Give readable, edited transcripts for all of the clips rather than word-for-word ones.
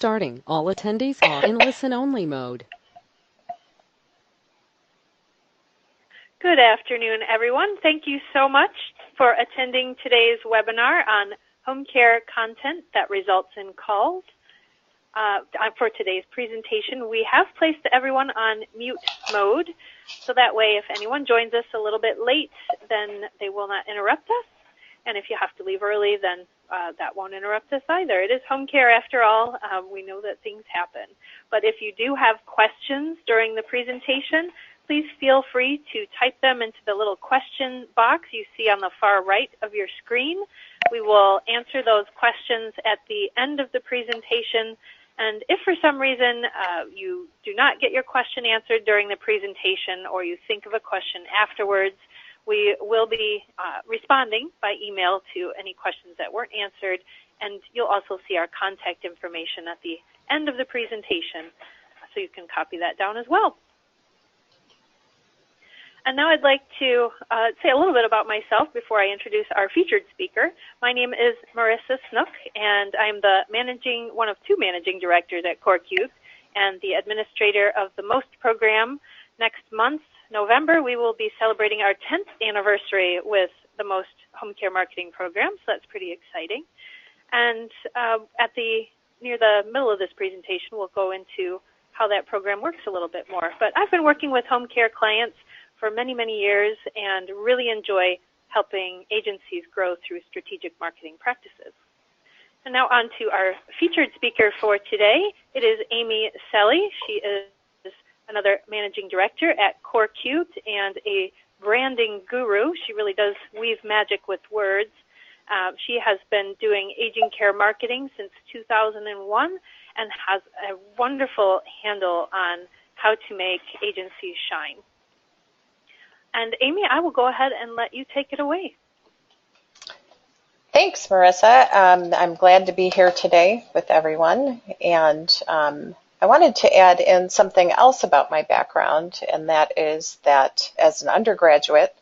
starting. All attendees are in listen-only mode. Good afternoon, everyone. Thank you so much for attending today's webinar on home care content that results in calls. For today's presentation, we have placed everyone on mute mode, so that way if anyone joins us a little bit late, then they will not interrupt us. And if you have to leave early, then that won't interrupt us either. It is home care after all. We know that things happen. But if you do have questions during the presentation, please feel free to type them into the little question box you see on the far right of your screen. We will answer those questions at the end of the presentation. And if for some reason you do not get your question answered during the presentation, or you think of a question afterwards, we will be responding by email to any questions that weren't answered, and you'll also see our contact information at the end of the presentation, so you can copy that down as well. And now I'd like to say a little bit about myself before I introduce our featured speaker. My name is Marissa Snook, and I'm the one of two managing directors at CoreCube and the administrator of the MOST program. Next month, November, we will be celebrating our 10th anniversary with the MOST home care marketing program, so that's pretty exciting. And near the middle of this presentation, we'll go into how that program works a little bit more. But I've been working with home care clients for many, many years and really enjoy helping agencies grow through strategic marketing practices. And now on to our featured speaker for today. It is Amy Selly. She is another managing director at CoreCube and a branding guru. She really does weave magic with words. She has been doing aging care marketing since 2001 and has a wonderful handle on how to make agencies shine. And Amy, I will go ahead and let you take it away. Thanks, Marissa. I'm glad to be here today with everyone. And I wanted to add in something else about my background, and that is that as an undergraduate,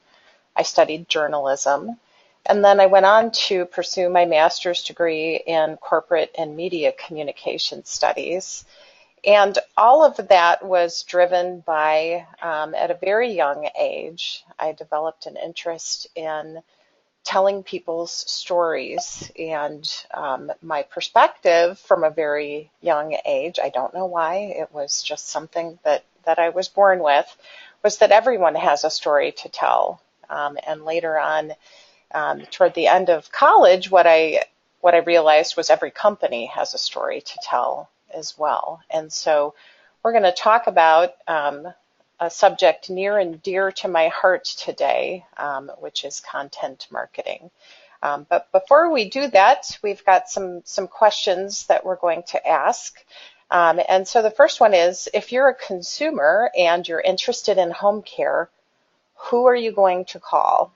I studied journalism. And then I went on to pursue my master's degree in corporate and media communication studies. And all of that was driven by, at a very young age, I developed an interest in telling people's stories, and my perspective from a very young age, I don't know why, it was just something that I was born with, was that everyone has a story to tell. And later on, toward the end of college, what I realized was every company has a story to tell as well. And so we're going to talk about a subject near and dear to my heart today, which is content marketing. But before we do that, we've got some questions that we're going to ask. And so the first one is, if you're a consumer and you're interested in home care, who are you going to call?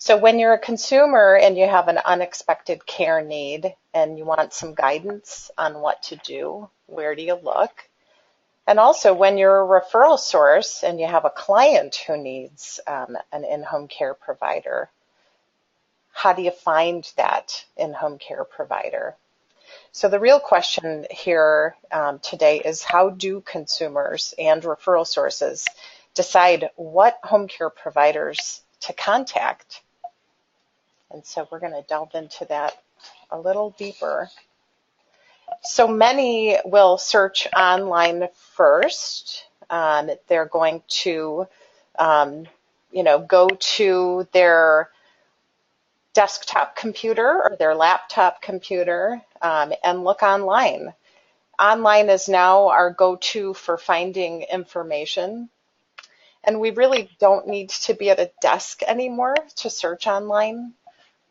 So when you're a consumer and you have an unexpected care need and you want some guidance on what to do, where do you look? And also when you're a referral source and you have a client who needs an in-home care provider, how do you find that in-home care provider? So the real question here today is, how do consumers and referral sources decide what home care providers to contact? And so we're going to delve into that a little deeper. So many will search online first. They're going to, go to their desktop computer or their laptop computer and look online. Online is now our go-to for finding information. And we really don't need to be at a desk anymore to search online.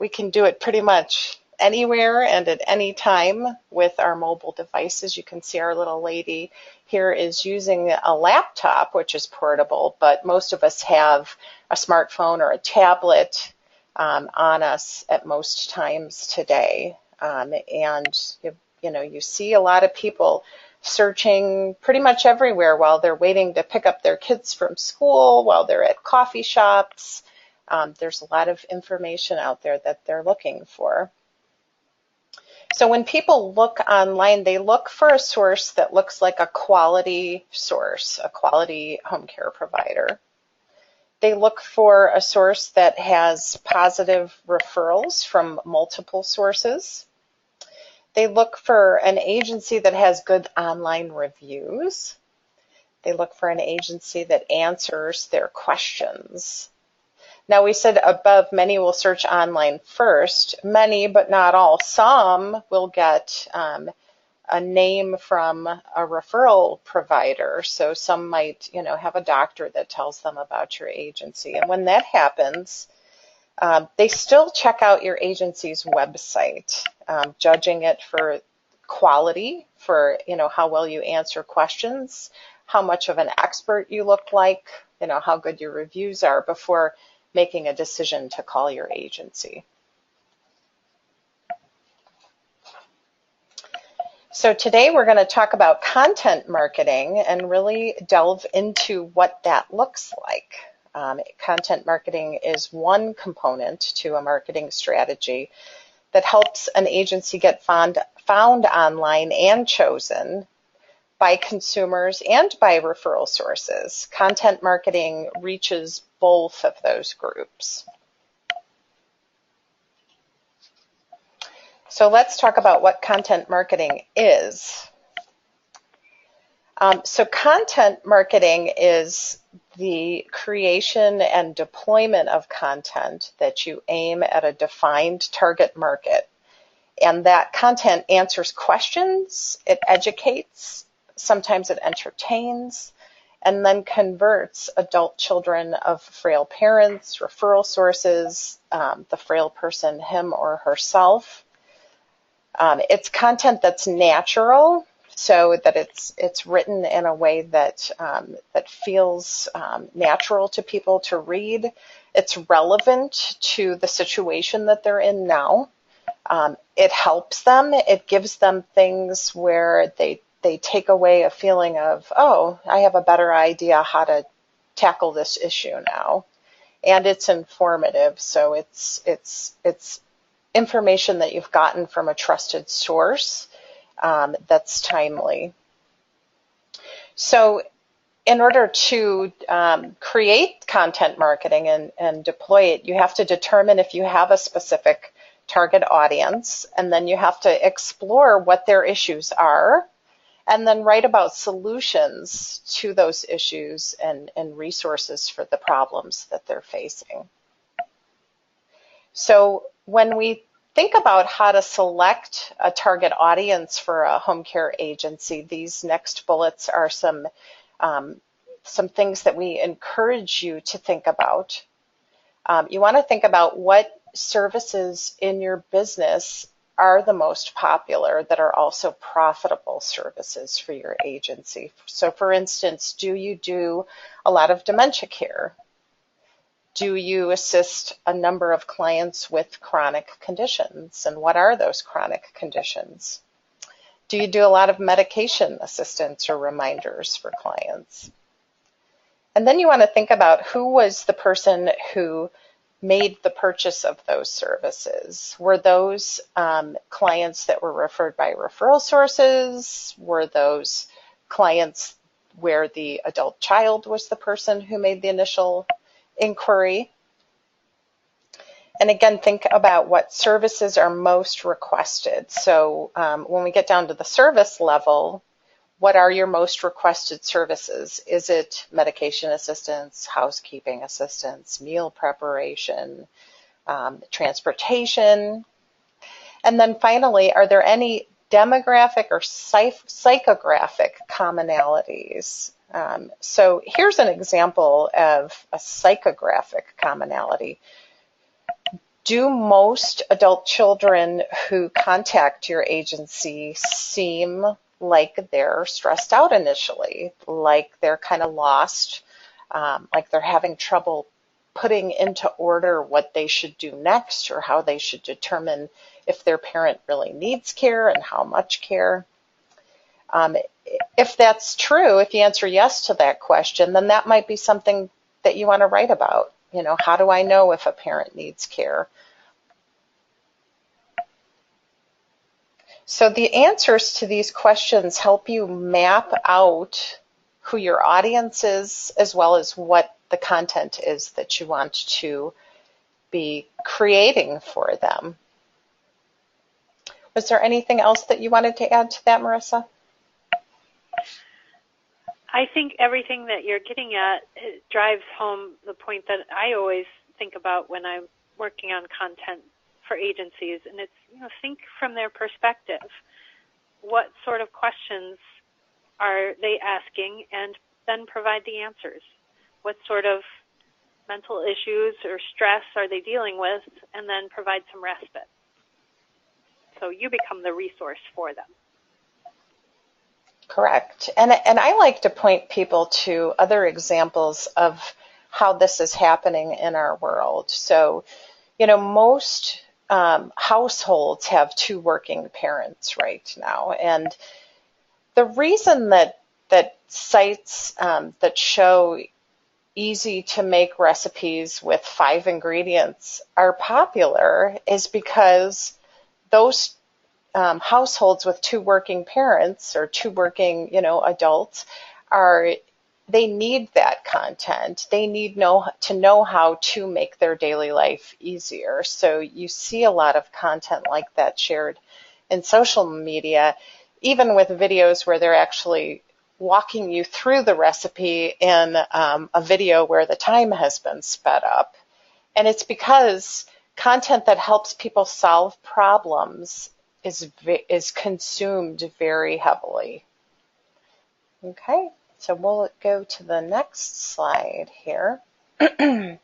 We can do it pretty much anywhere and at any time with our mobile devices. You can see our little lady here is using a laptop, which is portable, but most of us have a smartphone or a tablet on us at most times today. And you see a lot of people searching pretty much everywhere while they're waiting to pick up their kids from school, while they're at coffee shops. There's a lot of information out there that they're looking for. So when people look online, they look for a source that looks like a quality source, a quality home care provider. They look for a source that has positive referrals from multiple sources. They look for an agency that has good online reviews. They look for an agency that answers their questions. Now, we said above, many will search online first. Many, but not all. Some will get a name from a referral provider. So some might, have a doctor that tells them about your agency. And when that happens, they still check out your agency's website, judging it for quality, for, how well you answer questions, how much of an expert you look like, how good your reviews are before making a decision to call your agency. So today we're going to talk about content marketing and really delve into what that looks like. Content marketing is one component to a marketing strategy that helps an agency get found online and chosen by consumers and by referral sources. Content marketing reaches both of those groups. So let's talk about what content marketing is. So content marketing is the creation and deployment of content that you aim at a defined target market. And that content answers questions, it educates, sometimes it entertains, and then converts adult children of frail parents, referral sources, the frail person, him or herself. It's content that's natural, so that it's written in a way that feels natural to people to read. It's relevant to the situation that they're in now. It helps them. It gives them things where they take away a feeling of, oh, I have a better idea how to tackle this issue now. And it's informative, so it's information that you've gotten from a trusted source that's timely. So in order to create content marketing and deploy it, you have to determine if you have a specific target audience, and then you have to explore what their issues are, and then write about solutions to those issues and resources for the problems that they're facing. So when we think about how to select a target audience for a home care agency, these next bullets are some things that we encourage you to think about. You want to think about what services in your business are the most popular that are also profitable services for your agency. So for instance, do you do a lot of dementia care? Do you assist a number of clients with chronic conditions? And what are those chronic conditions? Do you do a lot of medication assistance or reminders for clients? And then you want to think about who was the person who made the purchase of those services. Were those clients that were referred by referral sources? Were those clients where the adult child was the person who made the initial inquiry? And again, think about what services are most requested. So when we get down to the service level, what are your most requested services? Is it medication assistance, housekeeping assistance, meal preparation, transportation? And then finally, are there any demographic or psychographic commonalities? So here's an example of a psychographic commonality. Do most adult children who contact your agency seem like they're stressed out initially, like they're kind of lost, like they're having trouble putting into order what they should do next or how they should determine if their parent really needs care and how much care? If that's true, if you answer yes to that question, then that might be something that you want to write about. How do I know if a parent needs care? So the answers to these questions help you map out who your audience is, as well as what the content is that you want to be creating for them. Was there anything else that you wanted to add to that, Marissa? I think everything that you're getting at drives home the point that I always think about when I'm working on content for agencies, and it's, think from their perspective. What sort of questions are they asking, and then provide the answers? What sort of mental issues or stress are they dealing with, and then provide some respite? So you become the resource for them. Correct. And I like to point people to other examples of how this is happening in our world. So, most households have two working parents right now. And the reason that sites that show easy to make recipes with 5 ingredients are popular is because those households with two working parents or two working, adults they need that content. They need to know how to make their daily life easier. So you see a lot of content like that shared in social media, even with videos where they're actually walking you through the recipe in a video where the time has been sped up. And it's because content that helps people solve problems is consumed very heavily. Okay, so we'll go to the next slide here. We're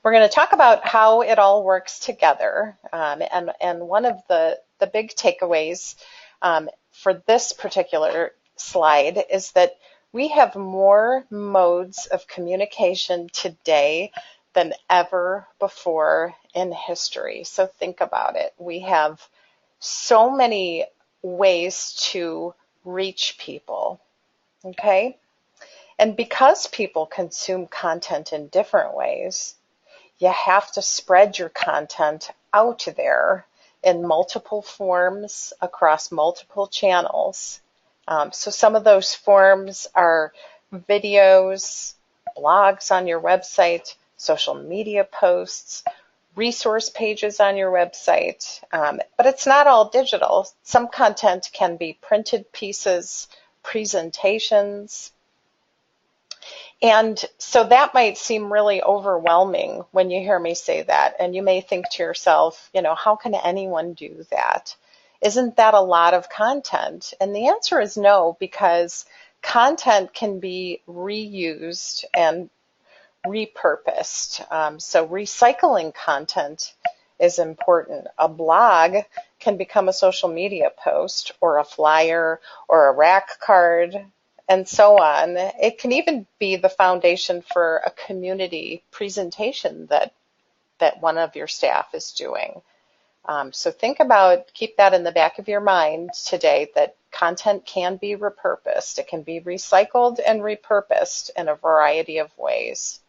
going to talk about how it all works together. And one of the big takeaways for this particular slide is that we have more modes of communication today than ever before in history. So think about it. We have so many ways to reach people, okay? And because people consume content in different ways, you have to spread your content out there in multiple forms across multiple channels. So some of those forms are videos, blogs on your website, social media posts, resource pages on your website, but it's not all digital. Some content can be printed pieces, presentations, and so that might seem really overwhelming when you hear me say that, and you may think to yourself, how can anyone do that? Isn't that a lot of content? And the answer is no, because content can be reused and repurposed. So recycling content is important. A blog can become a social media post or a flyer or a rack card and so on. It can even be the foundation for a community presentation that one of your staff is doing. So keep that in the back of your mind today, that content can be repurposed. It can be recycled and repurposed in a variety of ways.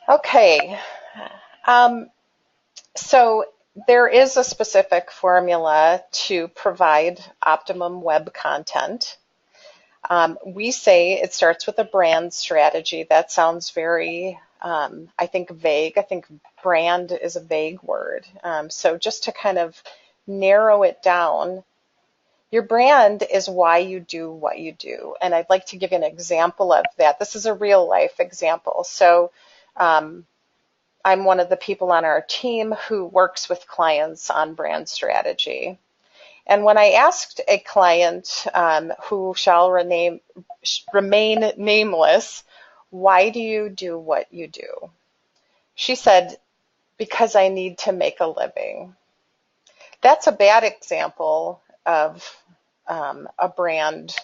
Okay, so there is a specific formula to provide optimum web content. We say it starts with a brand strategy. That sounds very, I think, vague. I think brand is a vague word. So just to kind of narrow it down, your brand is why you do what you do. And I'd like to give you an example of that. This is a real life example. So I'm one of the people on our team who works with clients on brand strategy. And when I asked a client who shall remain nameless, why do you do what you do? She said, because I need to make a living. That's a bad example of a brand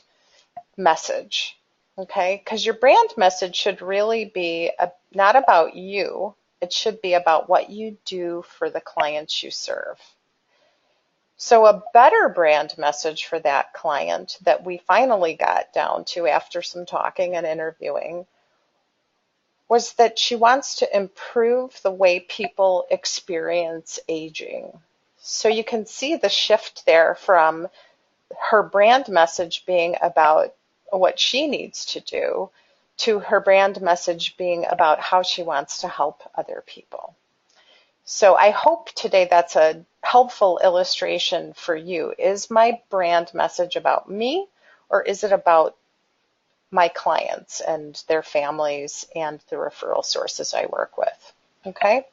message, okay? Because your brand message should really be not about you. It should be about what you do for the clients you serve. So a better brand message for that client that we finally got down to after some talking and interviewing was that she wants to improve the way people experience aging. So you can see the shift there from her brand message being about what she needs to do to her brand message being about how she wants to help other people. So I hope today that's a helpful illustration for you. Is my brand message about me, or is it about my clients and their families and the referral sources I work with? Okay.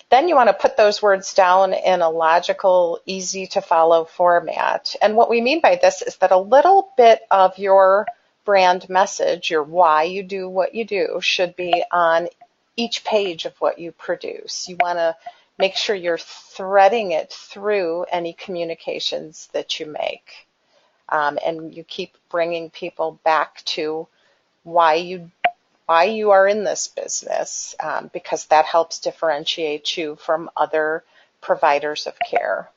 Then you want to put those words down in a logical, easy to follow format. And what we mean by this is that a little bit of your brand message, your why you do what you do, should be on each page of what you produce. You want to make sure you're threading it through any communications that you make. And you keep bringing people back to why you are in this business, because that helps differentiate you from other providers of care.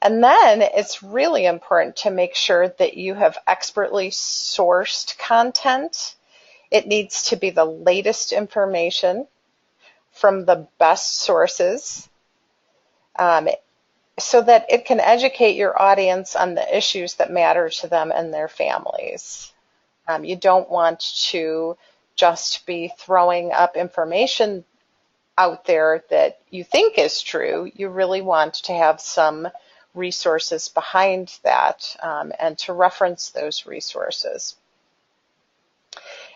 And then it's really important to make sure that you have expertly sourced content. It needs to be the latest information from the best sources, so that it can educate your audience on the issues that matter to them and their families. You don't want to just be throwing up information out there that you think is true. You really want to have some resources behind that, and to reference those resources.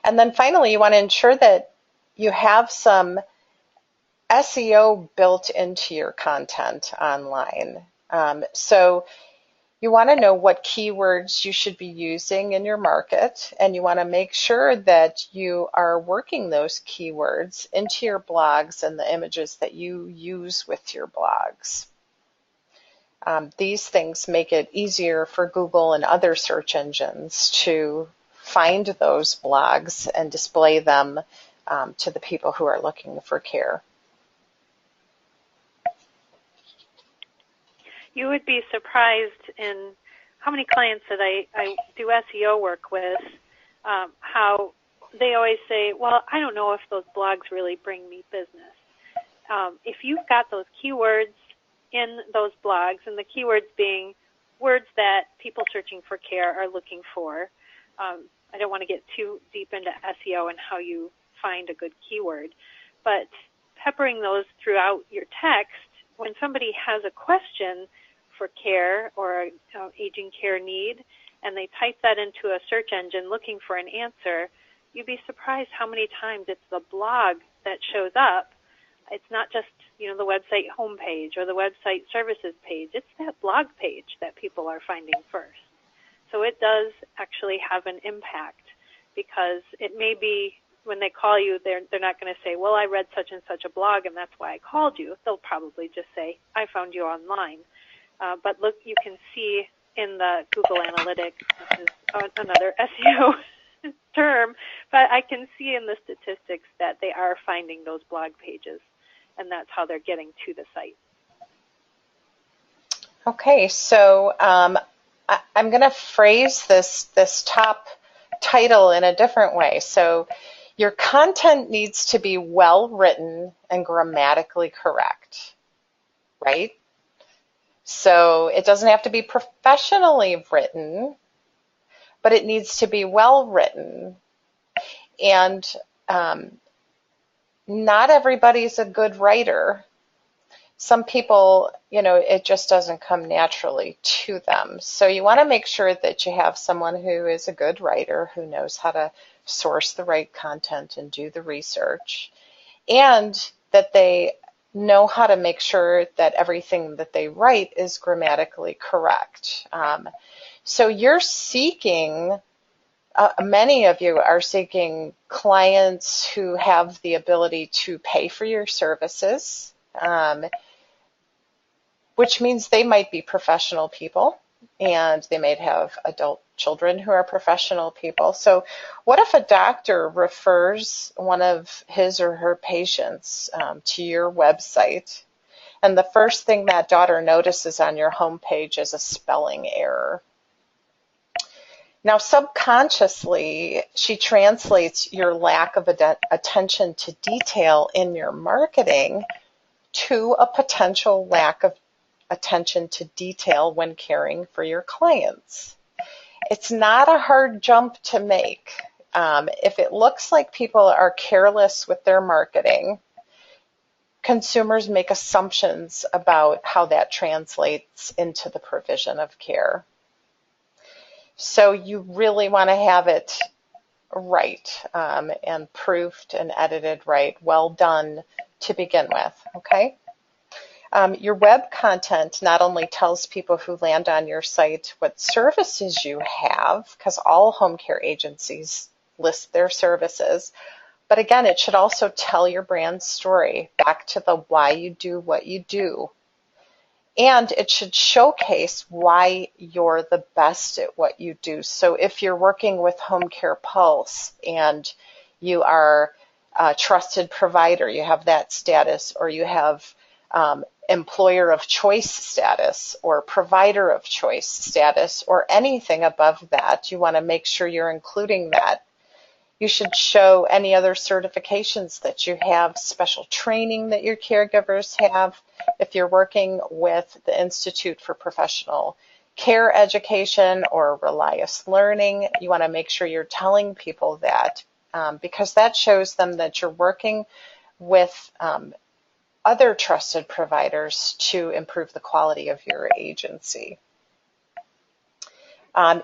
And then finally, you want to ensure that you have some SEO built into your content online. So you want to know what keywords you should be using in your market, and you want to make sure that you are working those keywords into your blogs and the images that you use with your blogs. These things make it easier for Google and other search engines to find those blogs and display them to the people who are looking for care. You would be surprised in how many clients that I do SEO work with, how they always say, well, I don't know if those blogs really bring me business. If you've got those keywords in those blogs, and the keywords being words that people searching for care are looking for, I don't want to get too deep into SEO and how you find a good keyword, but peppering those throughout your text, when somebody has a question for care or aging care need, and they type that into a search engine looking for an answer, you'd be surprised how many times it's the blog that shows up. It's not just, the website homepage or the website services page. It's that blog page that people are finding first. So it does actually have an impact, because it may be when they call you, they're not going to say, well, I read such and such a blog and that's why I called you. They'll probably just say, I found you online. But look, you can see in the Google Analytics, this is another SEO term, but I can see in the statistics that they are finding those blog pages, and that's how they're getting to the site. Okay, so I'm going to phrase this top title in a different way. So your content needs to be well written and grammatically correct, right? So it doesn't have to be professionally written, but it needs to be well written. And not everybody's a good writer. Some people, it just doesn't come naturally to them. So you want to make sure that you have someone who is a good writer, who knows how to source the right content and do the research, and that they know how to make sure that everything that they write is grammatically correct. So you're seeking, many of you are seeking clients who have the ability to pay for your services, which means they might be professional people, and they might have adult children who are professional people. So what if a doctor refers one of his or her patients to your website, and the first thing that daughter notices on your homepage is a spelling error? Now, subconsciously, she translates your lack of attention to detail in your marketing to a potential lack of attention to detail when caring for your clients. It's not a hard jump to make. If it looks like people are careless with their marketing, consumers make assumptions about how that translates into the provision of care. So you really want to have it right and proofed and edited right, well done to begin with, okay? Your web content not only tells people who land on your site what services you have, because all home care agencies list their services, but again, it should also tell your brand story, back to the why you do what you do. And it should showcase why you're the best at what you do. So if you're working with Home Care Pulse and you are a trusted provider, you have that status, or you have employer of choice status or provider of choice status or anything above that, you want to make sure you're including that. You should show any other certifications that you have, special training that your caregivers have. If you're working with the Institute for Professional Care Education or Relias Learning, you want to make sure you're telling people that because that shows them that you're working with other trusted providers to improve the quality of your agency.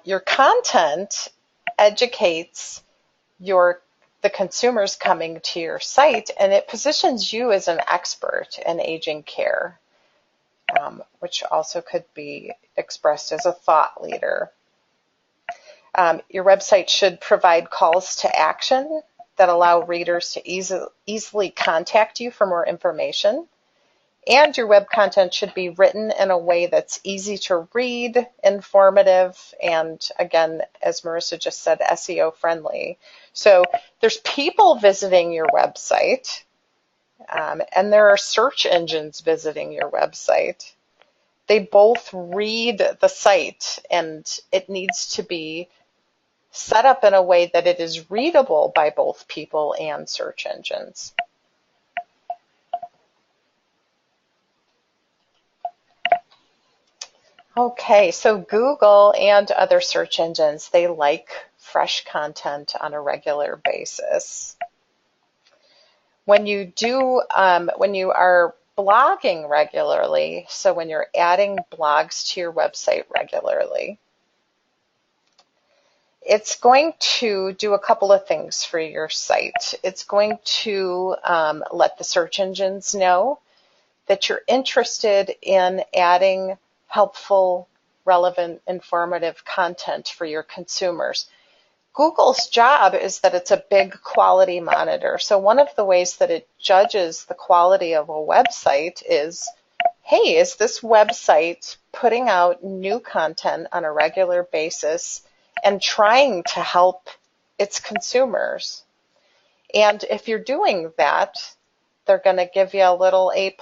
Your content educates the consumers coming to your site, and it positions you as an expert in aging care, which also could be expressed as a thought leader. Your website should provide calls to action that allow readers to easily contact you for more information. And your web content should be written in a way that's easy to read, informative, and again, as Marissa just said, SEO friendly. So there's people visiting your website, and there are search engines visiting your website. They both read the site, and it needs to be set up in a way that it is readable by both people and search engines. Okay, so Google and other search engines, they like fresh content on a regular basis. When you are blogging regularly, so when you're adding blogs to your website regularly, it's going to do a couple of things for your site. It's going to let the search engines know that you're interested in adding helpful, relevant, informative content for your consumers. Google's job is that it's a big quality monitor. So one of the ways that it judges the quality of a website is, hey, is this website putting out new content on a regular basis and trying to help its consumers? And if you're doing that, they're going to give you a little A+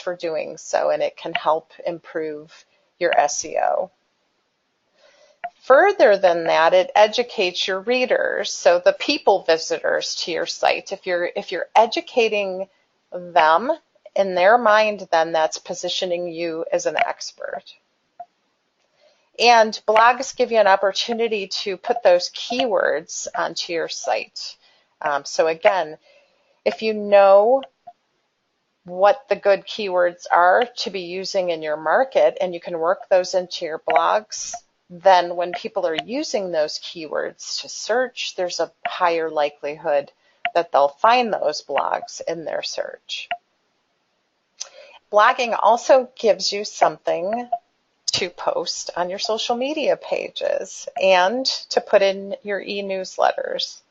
for doing so, and it can help improve your SEO. Further than that, it educates your readers, so the people visitors to your site. If you're educating them in their mind, then that's positioning you as an expert. And blogs give you an opportunity to put those keywords onto your site. So again, if you know what the good keywords are to be using in your market and you can work those into your blogs, then when people are using those keywords to search, there's a higher likelihood that they'll find those blogs in their search. Blogging also gives you something to post on your social media pages and to put in your e-newsletters.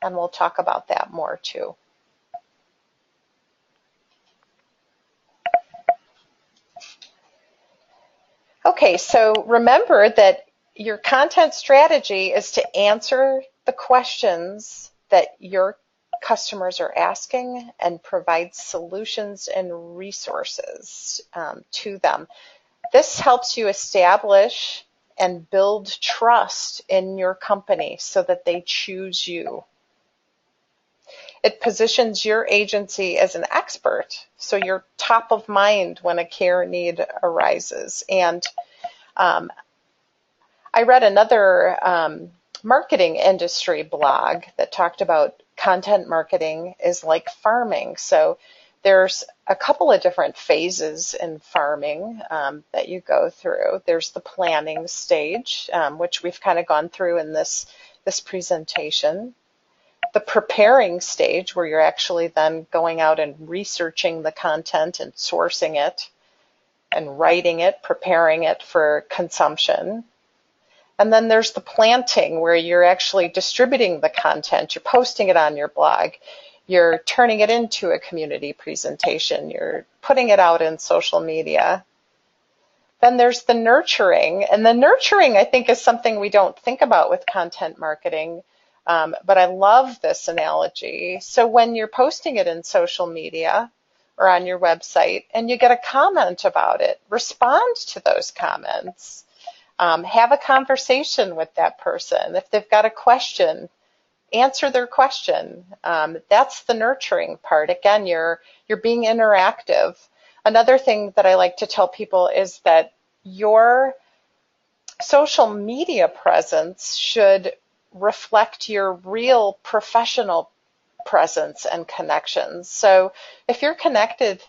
And we'll talk about that more too. Okay, so remember that your content strategy is to answer the questions that your customers are asking and provide solutions and resources to them. This helps you establish and build trust in your company so that they choose you. It positions your agency as an expert, so you're top of mind when a care need arises. And I read another marketing industry blog that talked about content marketing is like farming. So there's a couple of different phases in farming that you go through. There's the planning stage, which we've kind of gone through in this presentation. The preparing stage, where you're actually then going out and researching the content and sourcing it and writing it, preparing it for consumption. And then there's the planting, where you're actually distributing the content. You're posting it on your blog. You're turning it into a community presentation. You're putting it out in social media. Then there's the nurturing. And the nurturing, I think, is something we don't think about with content marketing. But I love this analogy. So when you're posting it in social media or on your website and you get a comment about it, respond to those comments. Have a conversation with that person. If they've got a question, answer their question. That's the nurturing part. Again, you're being interactive. Another thing that I like to tell people is that your social media presence should reflect your real professional presence and connections. So if you're connected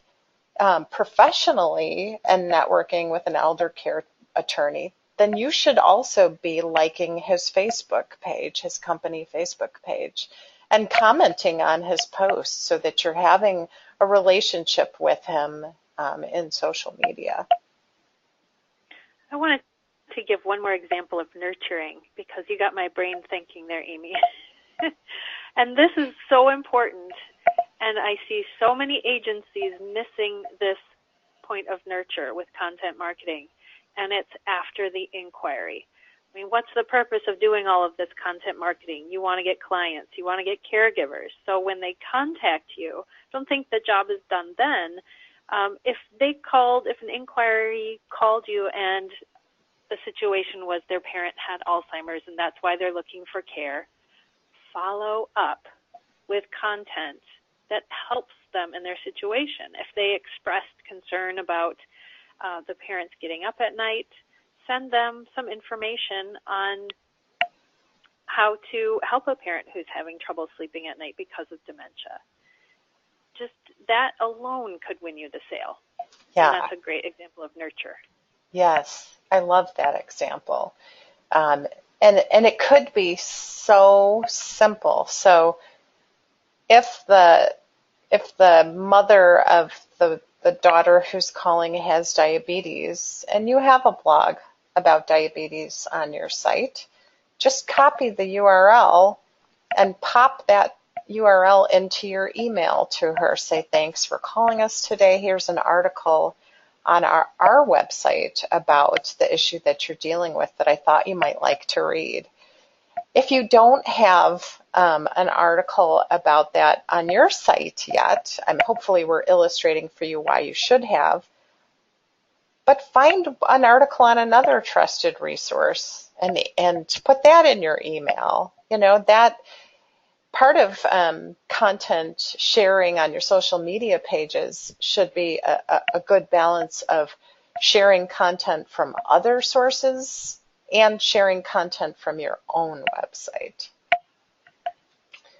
professionally and networking with an elder care attorney, then you should also be liking his Facebook page, his company Facebook page, and commenting on his posts so that you're having a relationship with him in social media. I wanted to give one more example of nurturing because you got my brain thinking there, Amy. And this is so important, and I see so many agencies missing this point of nurture with content marketing, and it's after the inquiry. I mean, what's the purpose of doing all of this content marketing? You want to get clients, you want to get caregivers. So when they contact you, don't think the job is done then. If an inquiry called you and the situation was their parent had Alzheimer's and that's why they're looking for care, follow up with content that helps them in their situation. If they expressed concern about the parents getting up at night, send them some information on how to help a parent who's having trouble sleeping at night because of dementia. Just that alone could win you the sale. Yeah. And that's a great example of nurture. Yes, I love that example. And it could be so simple. So if the mother of the daughter who's calling has diabetes, and you have a blog about diabetes on your site, just copy the URL and pop that URL into your email to her. Say, thanks for calling us today. Here's an article on our website about the issue that you're dealing with that I thought you might like to read. If you don't have an article about that on your site yet, hopefully we're illustrating for you why you should have, but find an article on another trusted resource and put that in your email. You know, that part of content sharing on your social media pages should be a good balance of sharing content from other sources and sharing content from your own website.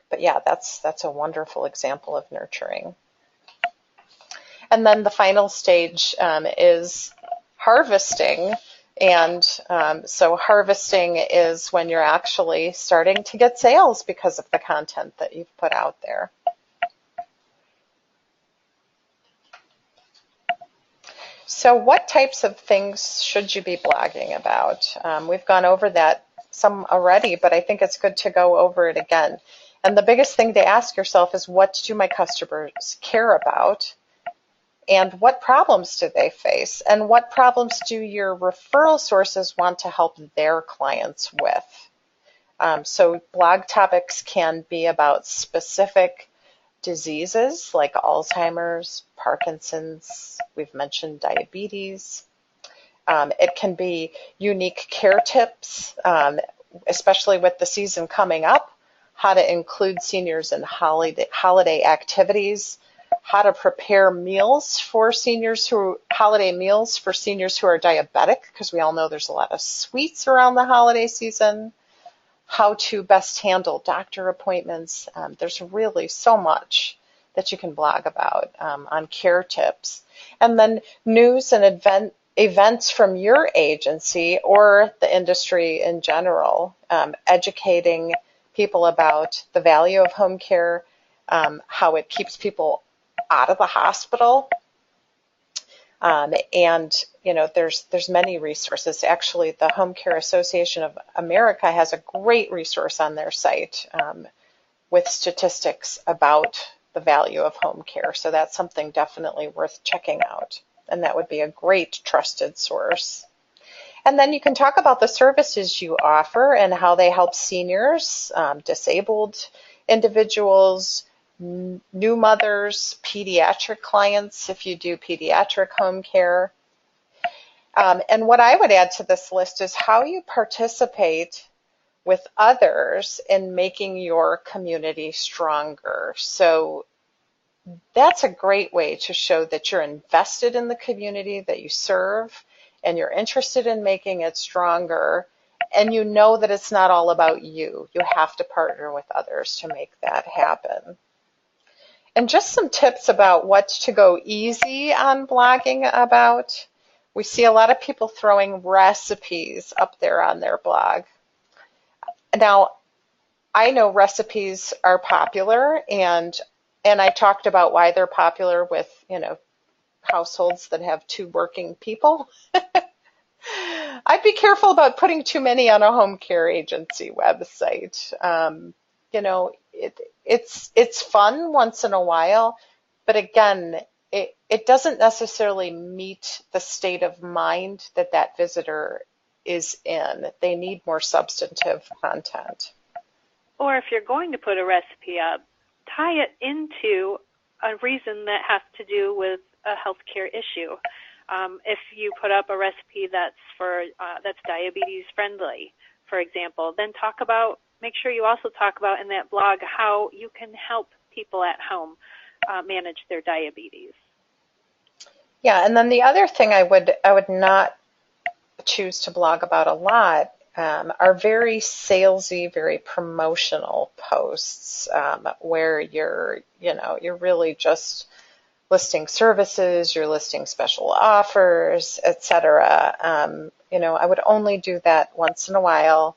But yeah, that's a wonderful example of nurturing. And then the final stage is harvesting. And so harvesting is when you're actually starting to get sales because of the content that you've put out there. So what types of things should you be blogging about? We've gone over that some already, but I think it's good to go over it again. And the biggest thing to ask yourself is, what do my customers care about? And what problems do they face? And what problems do your referral sources want to help their clients with? So blog topics can be about specific diseases like Alzheimer's, Parkinson's, we've mentioned diabetes. It can be unique care tips, especially with the season coming up, how to include seniors in holiday activities, how to prepare meals for holiday meals for seniors who are diabetic, because we all know there's a lot of sweets around the holiday season, how to best handle doctor appointments. There's really so much that you can blog about on care tips. And then news and events from your agency or the industry in general, educating people about the value of home care, how it keeps people out of the hospital. And there's many resources. Actually, the Home Care Association of America has a great resource on their site with statistics about the value of home care. So that's something definitely worth checking out. And that would be a great trusted source. And then you can talk about the services you offer and how they help seniors, disabled individuals, new mothers, pediatric clients, if you do pediatric home care. And what I would add to this list is how you participate with others in making your community stronger. So that's a great way to show that you're invested in the community that you serve and you're interested in making it stronger, and you know that it's not all about you. You have to partner with others to make that happen. And just some tips about what to go easy on blogging about. We see a lot of people throwing recipes up there on their blog. Now, I know recipes are popular, and I talked about why they're popular with, households that have 2 working people. I'd be careful about putting too many on a home care agency website. It's fun once in a while, but again, it doesn't necessarily meet the state of mind that visitor is in. They need more substantive content. Or if you're going to put a recipe up, tie it into a reason that has to do with a healthcare issue. If you put up a recipe that's diabetes friendly, for example, then make sure you also talk about in that blog how you can help people at home manage their diabetes. Yeah, and then the other thing I would not choose to blog about a lot are very salesy, very promotional posts where you're really just listing services, you're listing special offers, etc. I would only do that once in a while.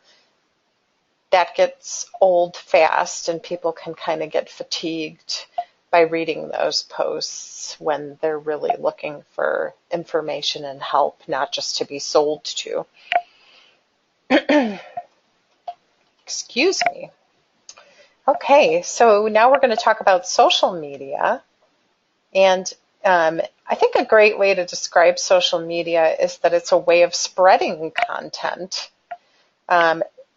That gets old fast, and people can kind of get fatigued by reading those posts when they're really looking for information and help, not just to be sold to. Excuse me. Okay, so now we're going to talk about social media. And I think a great way to describe social media is that it's a way of spreading content.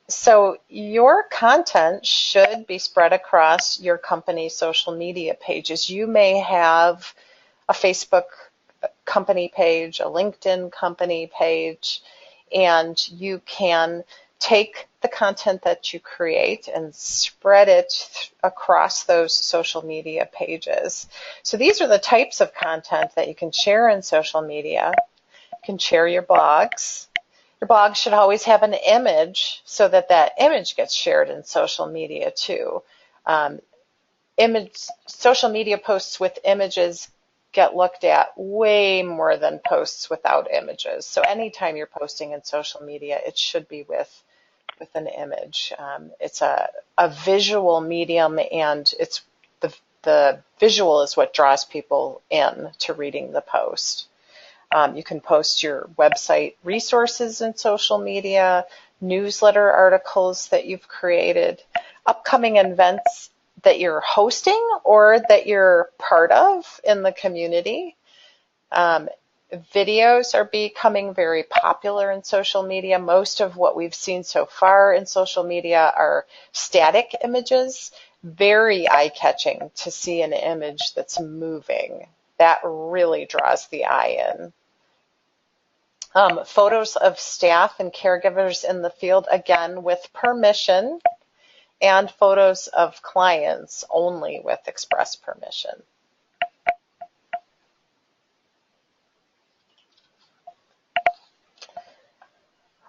So your content should be spread across your company's social media pages. You may have a Facebook company page, a LinkedIn company page, and you can take the content that you create and spread it across those social media pages. So these are the types of content that you can share in social media. You can share your blogs. Your blog should always have an image so that image gets shared in social media too. Social media posts with images get looked at way more than posts without images. So anytime you're posting in social media, it should be with an image. It's a visual medium, and it's the visual is what draws people in to reading the post. You can post your website resources in social media, newsletter articles that you've created, upcoming events that you're hosting or that you're part of in the community. Videos are becoming very popular in social media. Most of what we've seen so far in social media are static images. Very eye-catching to see an image that's moving. That really draws the eye in. Photos of staff and caregivers in the field, again, with permission, and photos of clients only with express permission.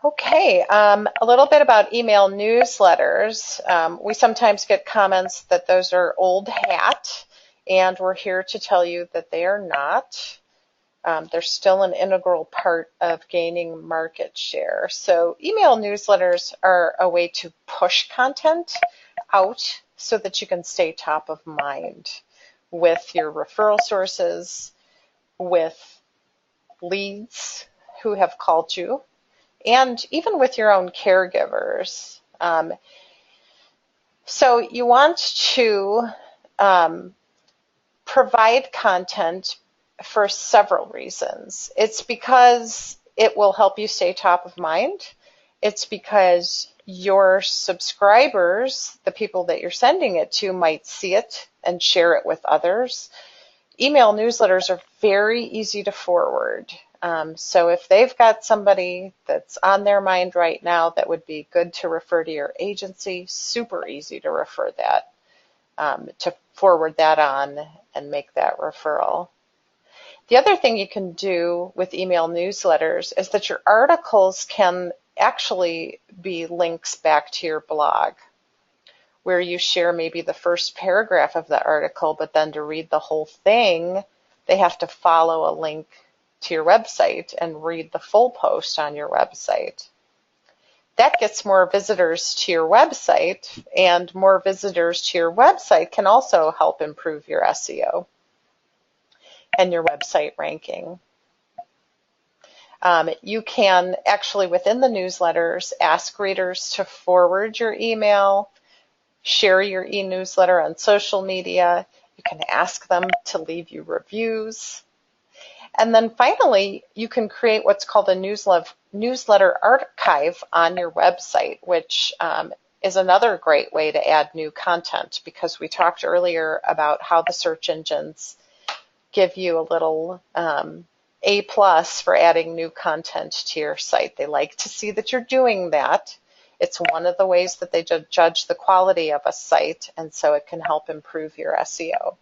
Okay, a little bit about email newsletters. We sometimes get comments that those are old hat, and we're here to tell you that they are not. They're still an integral part of gaining market share. So email newsletters are a way to push content out so that you can stay top of mind with your referral sources, with leads who have called you, and even with your own caregivers. So you want to provide content for several reasons. It's because it will help you stay top of mind. It's because your subscribers, the people that you're sending it to, might see it and share it with others. Email newsletters are very easy to forward. So if they've got somebody that's on their mind right now that would be good to refer to your agency, super easy to refer that, to forward that on and make that referral. The other thing you can do with email newsletters is that your articles can actually be links back to your blog, where you share maybe the first paragraph of the article, but then to read the whole thing, they have to follow a link to your website and read the full post on your website. That gets more visitors to your website, and more visitors to your website can also help improve your SEO and your website ranking. You can actually, within the newsletters, ask readers to forward your email, share your e-newsletter on social media. You can ask them to leave you reviews. And then finally, you can create what's called a newsletter archive on your website, which is another great way to add new content, because we talked earlier about how the search engines give you a little A+ for adding new content to your site. They like to see that you're doing that. It's one of the ways that they judge the quality of a site, and so it can help improve your SEO.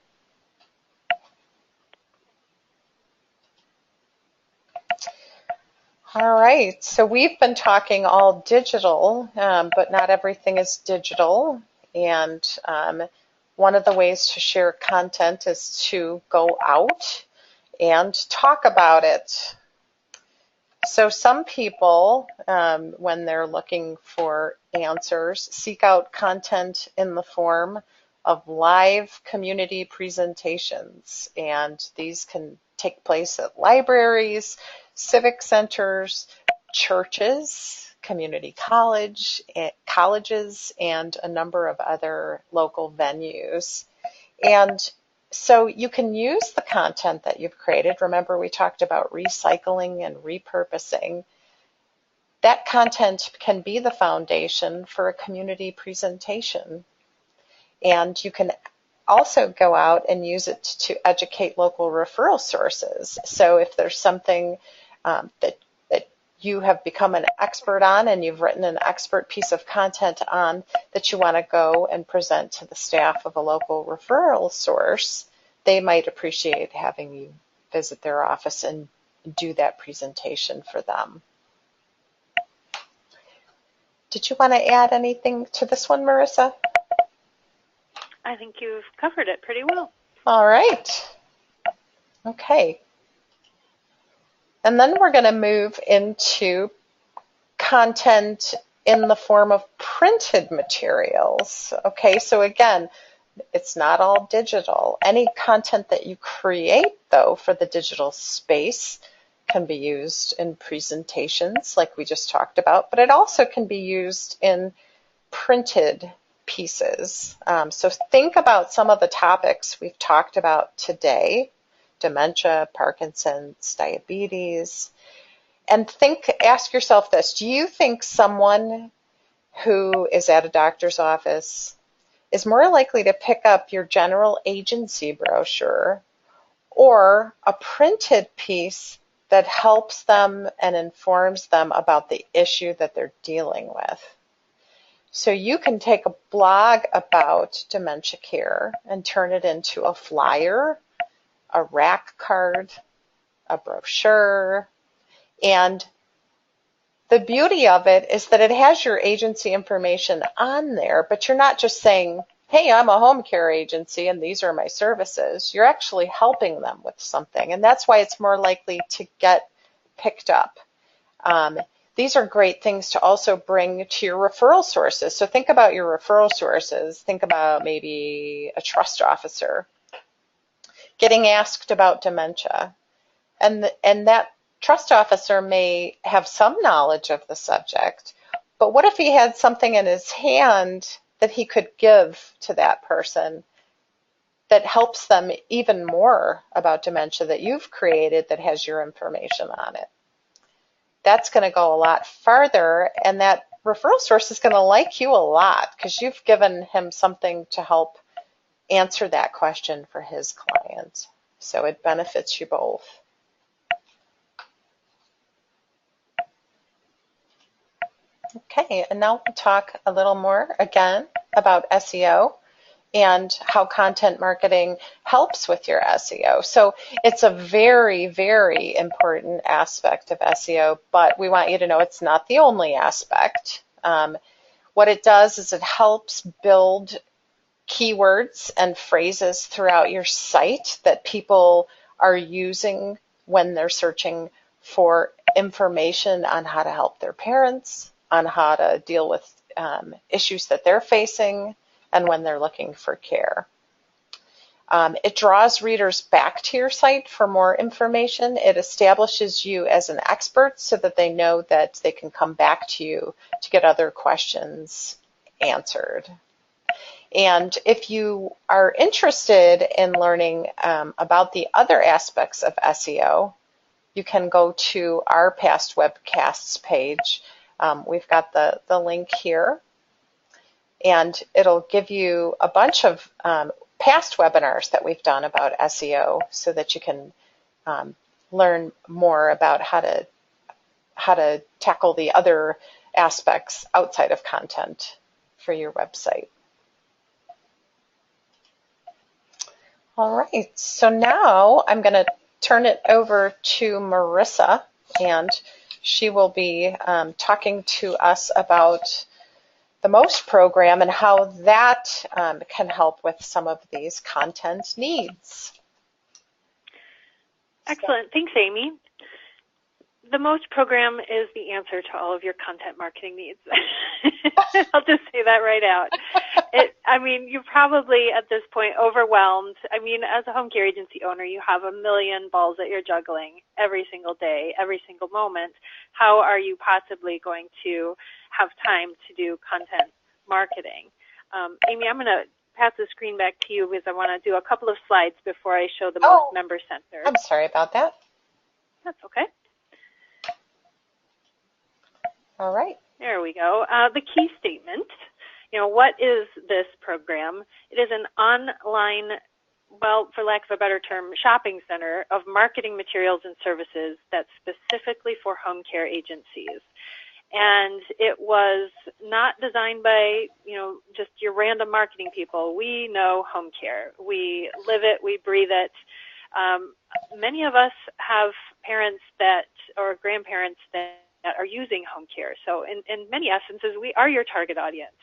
All right, so we've been talking all digital, but not everything is digital. And one of the ways to share content is to go out and talk about it. So some people, when they're looking for answers, seek out content in the form of live community presentations. And these can take place at libraries, civic centers, churches, community colleges, and a number of other local venues. And so you can use the content that you've created. Remember, we talked about recycling and repurposing. That content can be the foundation for a community presentation. And you can also go out and use it to educate local referral sources. So if there's something that you have become an expert on and you've written an expert piece of content on that you want to go and present to the staff of a local referral source, they might appreciate having you visit their office and do that presentation for them. Did you want to add anything to this one, Marissa? I think you've covered it pretty well. All right. Okay. And then we're going to move into content in the form of printed materials. Okay, so again, it's not all digital. Any content that you create, though, for the digital space can be used in presentations like we just talked about, but it also can be used in printed pieces. So think about some of the topics we've talked about today: dementia, Parkinson's, diabetes, and ask yourself this: do you think someone who is at a doctor's office is more likely to pick up your general agency brochure or a printed piece that helps them and informs them about the issue that they're dealing with. So you can take a blog about dementia care and turn it into a flyer, a rack card, a brochure, and the beauty of it is that it has your agency information on there, but you're not just saying, hey, I'm a home care agency and these are my services. You're actually helping them with something, and that's why it's more likely to get picked up. These are great things to also bring to your referral sources. So think about your referral sources. Think about maybe a trust officer getting asked about dementia. And that trust officer may have some knowledge of the subject, but what if he had something in his hand that he could give to that person that helps them even more about dementia that you've created that has your information on it? That's going to go a lot farther, and that referral source is going to like you a lot because you've given him something to help answer that question for his client. So it benefits you both. Okay, and now we'll talk a little more again about SEO and how content marketing helps with your SEO. So it's a very, very important aspect of SEO, but we want you to know it's not the only aspect. What it does is it helps build keywords and phrases throughout your site that people are using when they're searching for information on how to help their parents, on how to deal with issues that they're facing, and when they're looking for care. It draws readers back to your site for more information. It establishes you as an expert so that they know that they can come back to you to get other questions answered. And if you are interested in learning about the other aspects of SEO, you can go to our past webcasts page. We've got the link here, and it'll give you a bunch of past webinars that we've done about SEO so that you can learn more about how to tackle the other aspects outside of content for your website. All right, so now I'm going to turn it over to Marissa, and she will be talking to us about the MOST program and how that can help with some of these content needs. Excellent. Thanks, Amy. The MOST program is the answer to all of your content marketing needs. I'll just say that right out. You're probably at this point overwhelmed. As a home care agency owner, you have a million balls that you're juggling every single day, every single moment. How are you possibly going to have time to do content marketing? Amy, I'm going to pass the screen back to you because I want to do a couple of slides before I show the MOST Member Center. I'm sorry about that. That's okay. All right. There we go. The key statement. What is this program? It is an online, well, for lack of a better term, shopping center of marketing materials and services that's specifically for home care agencies. And it was not designed by, just your random marketing people. We know home care. We live it. We breathe it. Many of us have parents or grandparents that are using home care. So in many essences, we are your target audience.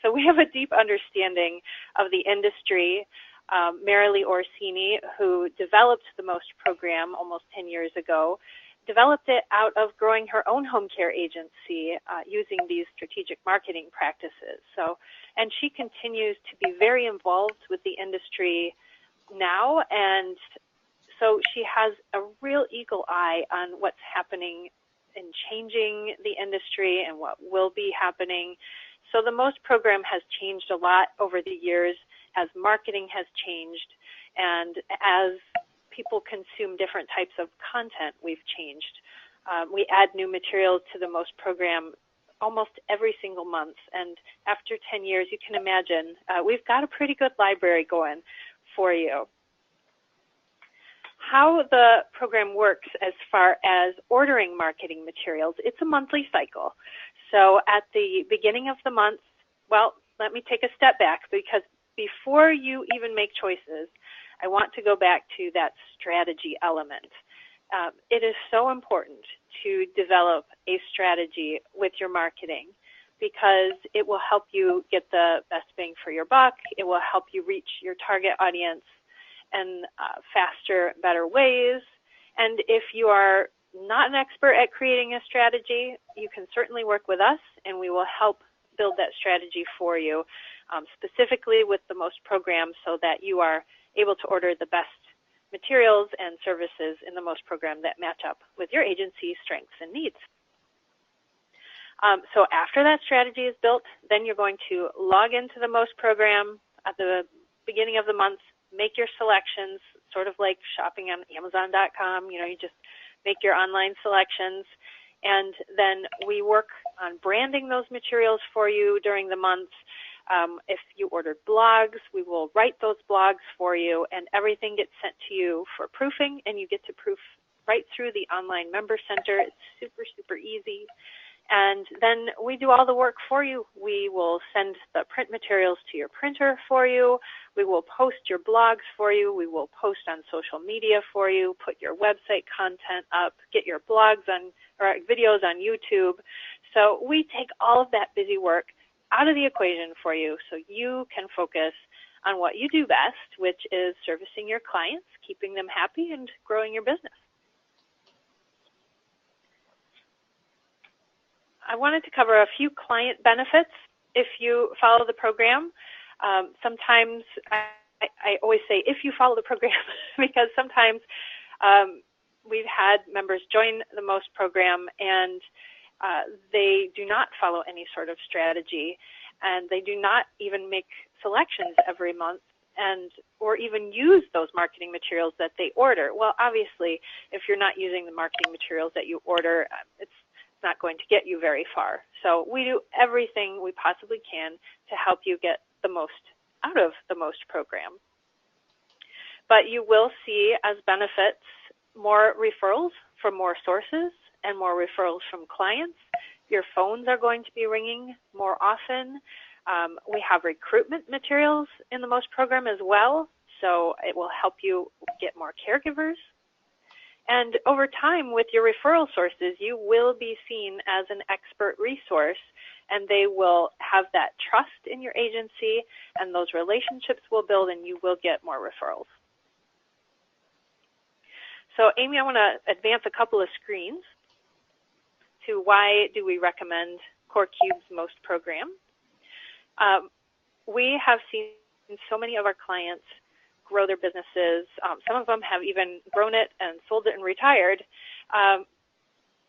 So we have a deep understanding of the industry. Marilee Orsini, who developed the MOST program almost 10 years ago, developed it out of growing her own home care agency using these strategic marketing practices. And she continues to be very involved with the industry now, and so she has a real eagle eye on what's happening in changing the industry and what will be happening. So the MOST program has changed a lot over the years as marketing has changed, and as people consume different types of content, we've changed. We add new materials to the MOST program almost every single month, and after 10 years, you can imagine we've got a pretty good library going for you. how the program works as far as ordering marketing materials, it's a monthly cycle. So at the beginning of the month, well, let me take a step back, because before you even make choices, I want to go back to that strategy element. It is so important to develop a strategy with your marketing, because it will help you get the best bang for your buck. It will help you reach your target audience in faster, better ways. And if you are not an expert at creating a strategy, you can certainly work with us, and we will help build that strategy for you, specifically with the most programs, so that you are able to order the best materials and services in the most program that match up with your agency's strengths and needs. So after that strategy is built, then you're going to log into the most program at the beginning of the month, make your selections, sort of like shopping on Amazon.com. You just make your online selections, and then we work on branding those materials for you during the month. If you ordered blogs, we will write those blogs for you, and everything gets sent to you for proofing, and you get to proof right through the online member center. It's super, super easy. And then we do all the work for you. We will send the print materials to your printer for you. We will post your blogs for you. We will post on social media for you, put your website content up, get your blogs on, or videos on YouTube. So we take all of that busy work out of the equation for you, so you can focus on what you do best, which is servicing your clients, keeping them happy, and growing your business. I wanted to cover a few client benefits if you follow the program. Sometimes I always say if you follow the program, because sometimes we've had members join the most program and they do not follow any sort of strategy, and they do not even make selections every month, or even use those marketing materials that they order. Well, obviously, if you're not using the marketing materials that you order, it's not going to get you very far. So we do everything we possibly can to help you get the most out of the most program. But you will see as benefits more referrals from more sources and more referrals from clients. Your phones are going to be ringing more often. We have recruitment materials in the most program as well, so it will help you get more caregivers. And over time, with your referral sources, you will be seen as an expert resource, and they will have that trust in your agency, and those relationships will build, and you will get more referrals. So, Amy, I want to advance a couple of screens to why do we recommend CoreCube's most program. We have seen so many of our clients grow their businesses. Some of them have even grown it and sold it and retired.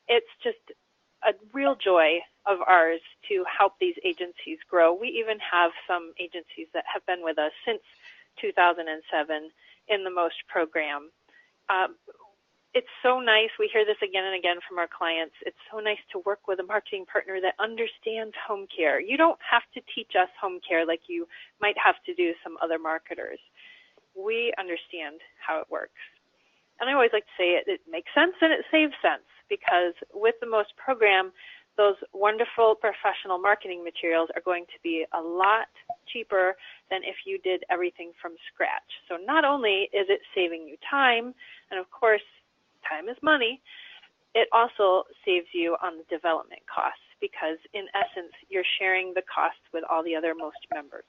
It's just a real joy of ours to help these agencies grow. We even have some agencies that have been with us since 2007 in the most program. It's so nice. We hear this again and again from our clients. It's so nice to work with a marketing partner that understands home care. You don't have to teach us home care like you might have to do some other marketers. We understand how it works. And I always like to say it makes sense and it saves sense, because with the most program, those wonderful professional marketing materials are going to be a lot cheaper than if you did everything from scratch. So not only is it saving you time, and of course, time is money, it also saves you on the development costs, because in essence, you're sharing the costs with all the other most members.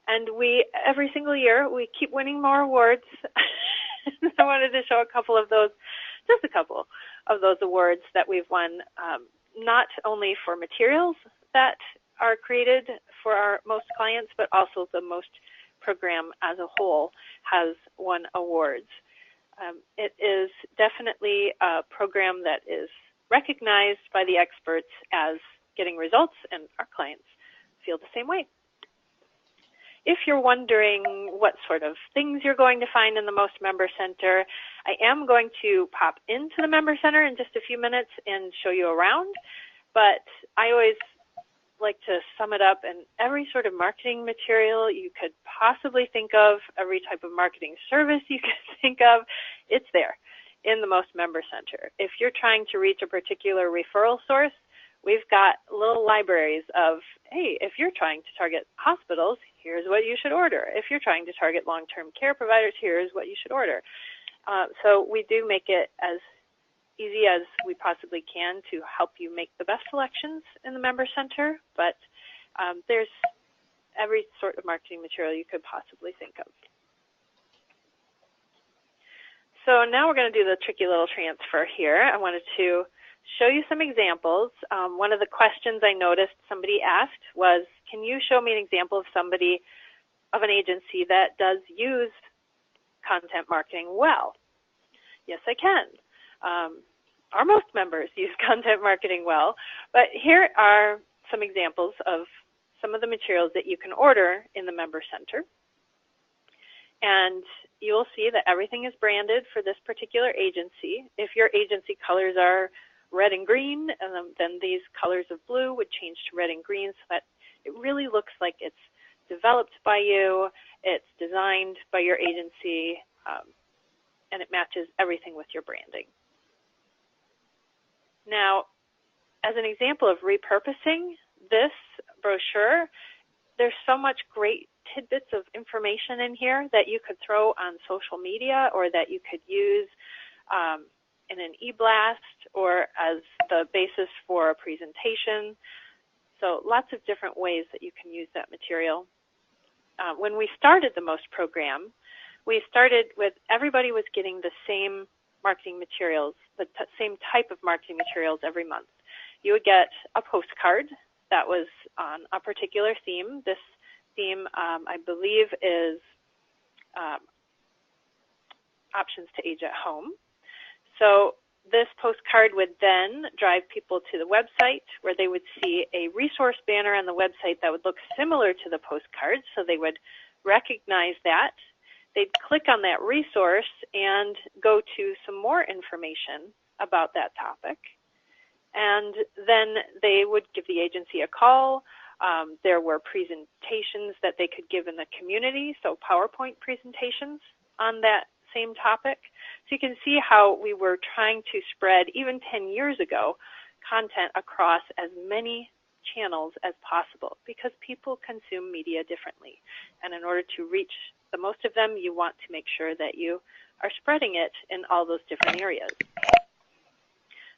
And every single year, we keep winning more awards. I wanted to show a couple of those, just a couple of those awards that we've won, not only for materials that are created for our most clients, but also the most program as a whole has won awards. It is definitely a program that is recognized by the experts as getting results, and our clients feel the same way. If you're wondering what sort of things you're going to find in the most member center, I am going to pop into the member center in just a few minutes and show you around, but I always like to sum it up in every sort of marketing material you could possibly think of, every type of marketing service you could think of, it's there in the Most Member Center. If you're trying to reach a particular referral source, we've got little libraries of, hey, if you're trying to target hospitals, here's what you should order. If you're trying to target long-term care providers, here's what you should order. So we do make it as easy as we possibly can to help you make the best selections in the Member Center, but there's every sort of marketing material you could possibly think of. So now we're going to do the tricky little transfer here. I wanted to show you some examples. One of the questions I noticed somebody asked was, can you show me an example of somebody, of an agency that does use content marketing well? Yes, I can. Our most members use content marketing well, but here are some examples of some of the materials that you can order in the Member Center. And you will see that everything is branded for this particular agency. If your agency colors are red and green, then these colors of blue would change to red and green so that it really looks like it's developed by you, it's designed by your agency, and it matches everything with your branding. Now, as an example of repurposing this brochure, there's so much great tidbits of information in here that you could throw on social media or that you could use in an e-blast or as the basis for a presentation. So lots of different ways that you can use that material. When we started the MOST program, we started with everybody was getting the same marketing materials, the same type of marketing materials every month. You would get a postcard that was on a particular theme. This theme, I believe, is options to age at home. So this postcard would then drive people to the website where they would see a resource banner on the website that would look similar to the postcard, so they would recognize that. They'd click on that resource and go to some more information about that topic. And then they would give the agency a call. There were presentations that they could give in the community, so PowerPoint presentations on that same topic. So you can see how we were trying to spread, even 10 years ago, content across as many channels as possible because people consume media differently. And in order to reach the most of them, you want to make sure that you are spreading it in all those different areas.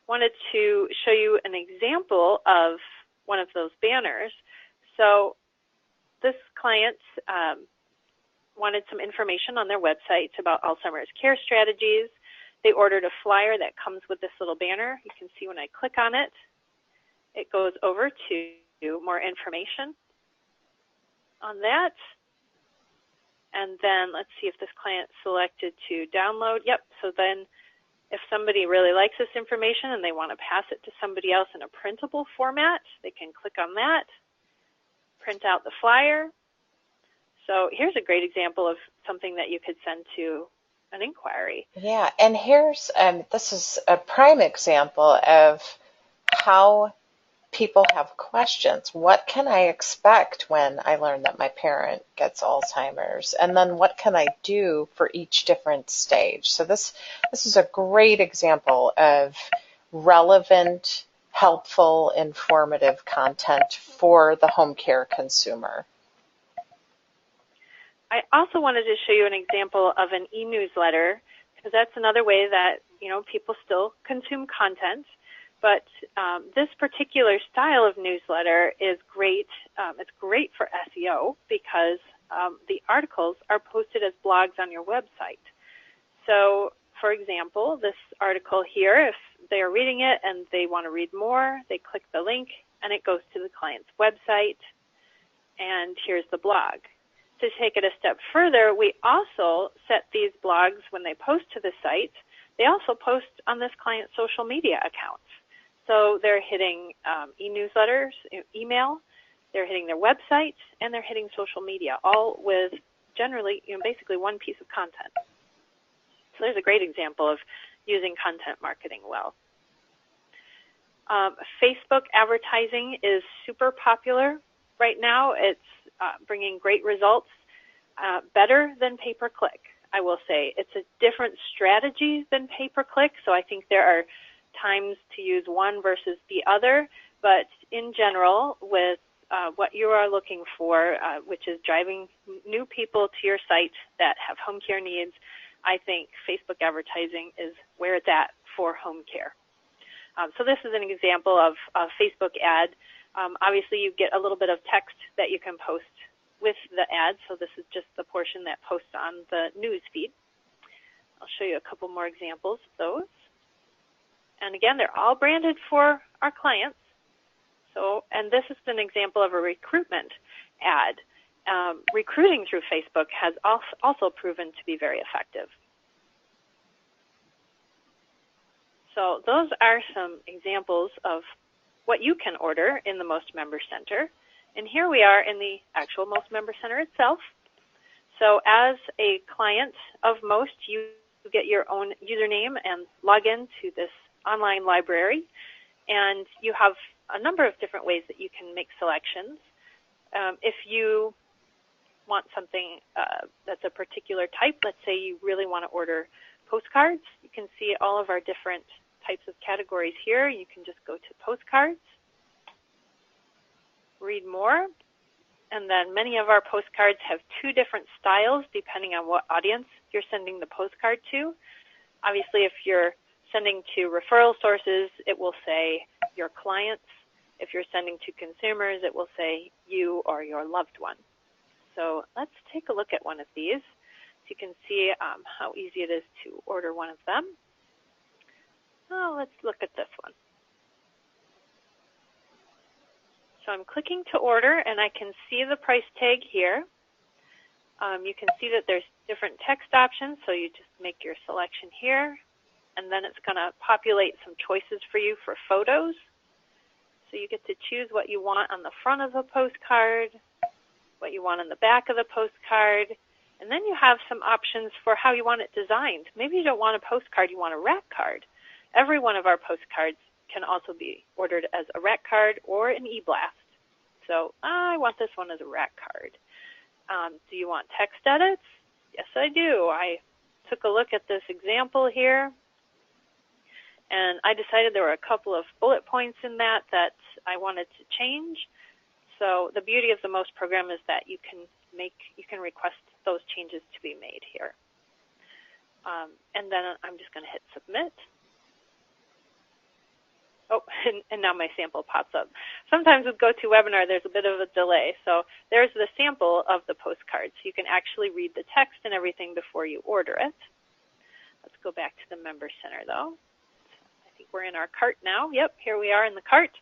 Wanted to show you an example of one of those banners. So this client wanted some information on their website about Alzheimer's care strategies. They ordered a flyer that comes with this little banner. You can see when I click on it, it goes over to more information on that. And then let's see if this client selected to download. Yep, so then if somebody really likes this information and they want to pass it to somebody else in a printable format, they can click on that, print out the flyer. So here's a great example of something that you could send to an inquiry. Yeah, and here's, this is a prime example of how people have questions. What can I expect when I learn that my parent gets Alzheimer's? And then what can I do for each different stage? So this is a great example of relevant, helpful, informative content for the home care consumer. I also wanted to show you an example of an e-newsletter because that's another way that people still consume content. But this particular style of newsletter is great. It's great for SEO because the articles are posted as blogs on your website. So, for example, this article here, if they are reading it and they want to read more, they click the link and it goes to the client's website. And here's the blog. To take it a step further, we also set these blogs when they post to the site. They also post on this client's social media accounts. So they're hitting e-newsletters, email, they're hitting their website, and they're hitting social media, all with generally, basically one piece of content. So there's a great example of using content marketing well. Facebook advertising is super popular right now. It's bringing great results, better than pay-per-click. I will say. It's a different strategy than pay-per-click, so I think there are times to use one versus the other, but in general, with what you are looking for, which is driving new people to your site that have home care needs, I think Facebook advertising is where it's at for home care. So this is an example of a Facebook ad. Obviously, you get a little bit of text that you can post with the ad, so this is just the portion that posts on the news feed. I'll show you a couple more examples of those. And again, they're all branded for our clients. So, and this is an example of a recruitment ad. Recruiting through Facebook has also proven to be very effective. So those are some examples of what you can order in the Most Member Center. And here we are in the actual Most Member Center itself. So as a client of Most, you get your own username and log in to this online library. And you have a number of different ways that you can make selections. If you want something that's a particular type, let's say you really want to order postcards, you can see all of our different types of categories here. You can just go to postcards, read more, and then many of our postcards have two different styles depending on what audience you're sending the postcard to. Obviously, if you're sending to referral sources, it will say your clients. If you're sending to consumers, it will say you or your loved one. So let's take a look at one of these so you can see how easy it is to order one of them. Oh, let's look at this one. So I'm clicking to order, and I can see the price tag here. You can see that there's different text options, so you just make your selection here, and then it's going to populate some choices for you for photos. So you get to choose what you want on the front of the postcard, what you want on the back of the postcard, and then you have some options for how you want it designed. Maybe you don't want a postcard, you want a rack card. Every one of our postcards can also be ordered as a rack card or an e-blast. So I want this one as a rack card. Do you want text edits? Yes, I do. I took a look at this example here, and I decided there were a couple of bullet points in that I wanted to change. So the beauty of the Most program is that you can request those changes to be made here. And then I'm just going to hit submit. Oh, and now my sample pops up. Sometimes with GoToWebinar, there's a bit of a delay. So there's the sample of the postcard. So you can actually read the text and everything before you order it. Let's go back to the Member Center, though. I think we're in our cart now. Yep, here we are in the cart.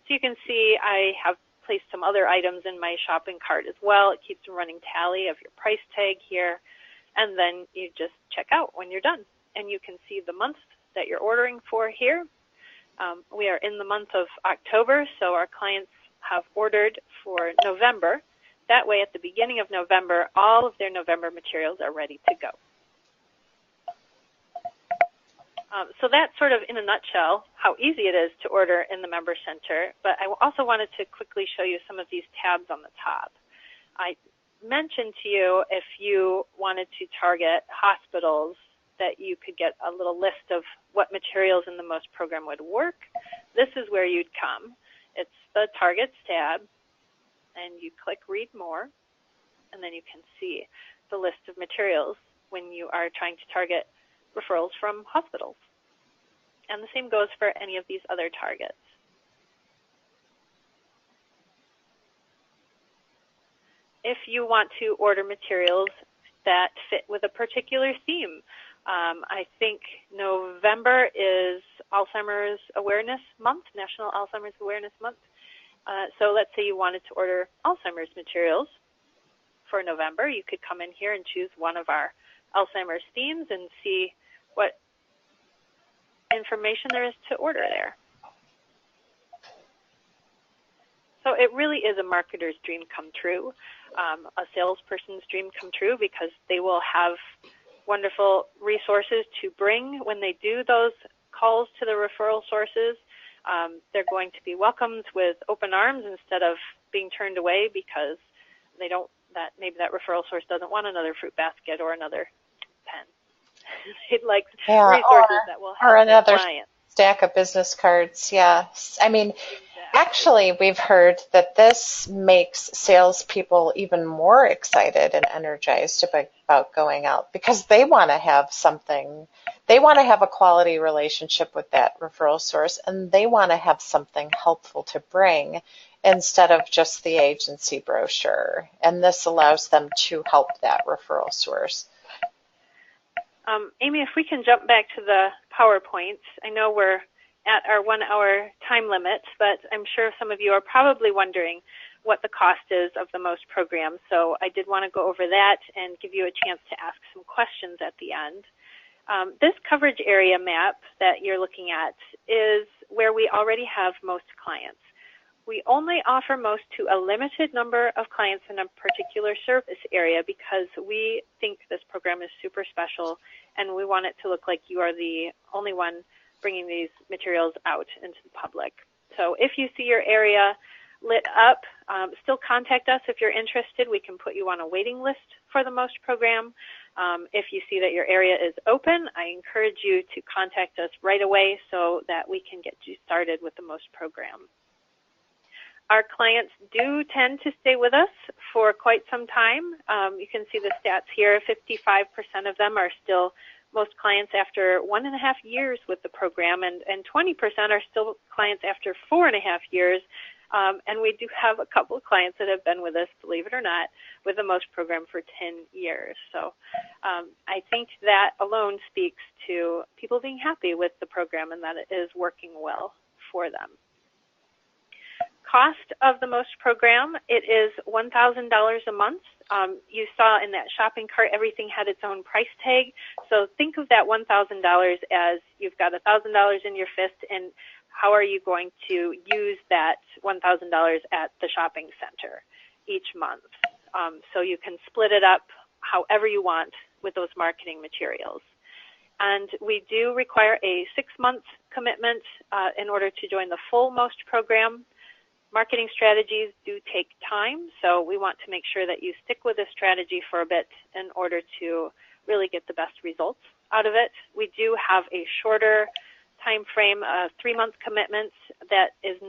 So you can see I have placed some other items in my shopping cart as well. It keeps a running tally of your price tag here. And then you just check out when you're done. And you can see the month that you're ordering for here. We are in the month of October, so our clients have ordered for November. That way, at the beginning of November, all of their November materials are ready to go. So that's sort of, in a nutshell, how easy it is to order in the Member Center. But I also wanted to quickly show you some of these tabs on the top. I mentioned to you if you wanted to target hospitals that you could get a little list of what materials in the Most program would work. This is where you'd come. It's the Targets tab, and you click Read More, and then you can see the list of materials when you are trying to target referrals from hospitals. And the same goes for any of these other targets. If you want to order materials that fit with a particular theme, I think November is Alzheimer's Awareness Month, National Alzheimer's Awareness Month. So let's say you wanted to order Alzheimer's materials for November. You could come in here and choose one of our Alzheimer's themes and see what information there is to order there. So it really is a marketer's dream come true, a salesperson's dream come true, because they will have wonderful resources to bring when they do those calls to the referral sources. They're going to be welcomed with open arms instead of being turned away because they don't, maybe that referral source doesn't want another fruit basket or another They'd like Yeah, resources that will or help their another clients. stack of business cards. Yes. I mean, Exactly. actually, we've heard that this makes salespeople even more excited and energized about going out because they want to have something. They want to have a quality relationship with that referral source, and they want to have something helpful to bring instead of just the agency brochure. And this allows them to help that referral source. Amy, if we can jump back to the PowerPoints. I know we're at our 1 hour time limit, but I'm sure some of you are probably wondering what the cost is of the most programs. So I did want to go over that and give you a chance to ask some questions at the end. This coverage area map that you're looking at is where we already have most clients. We only offer most to a limited number of clients in a particular service area because we think this program is super special and we want it to look like you are the only one bringing these materials out into the public. So if you see your area lit up, still contact us if you're interested. We can put you on a waiting list for the most program. If you see that your area is open, I encourage you to contact us right away so that we can get you started with the most program. Our clients do tend to stay with us for quite some time. You can see the stats here. 55% of them are still most clients after 1.5 years with the program, and 20% are still clients after 4.5 years. And we do have a couple of clients that have been with us, believe it or not, with the most program for 10 years. So I think that alone speaks to people being happy with the program and that it is working well for them. Cost of the most program, it is $1,000 a month. You saw in that shopping cart everything had its own price tag. So think of that $1,000 as you've got $1,000 in your fist, and how are you going to use that $1,000 at the shopping center each month? So you can split it up however you want with those marketing materials. And we do require a 6-month commitment in order to join the full most program. Marketing strategies do take time, so we want to make sure that you stick with this strategy for a bit in order to really get the best results out of it. We do have a shorter time frame, a 3-month commitment that does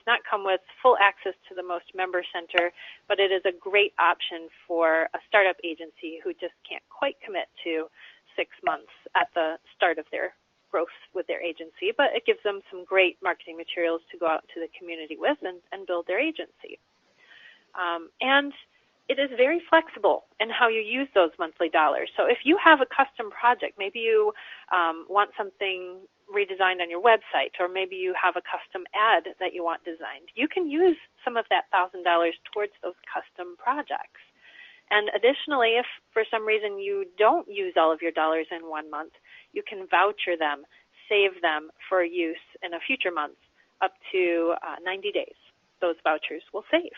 not come with full access to the most member center, but it is a great option for a startup agency who just can't quite commit to 6 months at the start of their growth with their agency, but it gives them some great marketing materials to go out to the community with and build their agency. And it is very flexible in how you use those monthly dollars. So if you have a custom project, maybe you want something redesigned on your website, or maybe you have a custom ad that you want designed, you can use some of that $1,000 towards those custom projects. And additionally, if for some reason you don't use all of your dollars in 1 month, you can voucher them, save them for use in a future month up to 90 days. Those vouchers will save.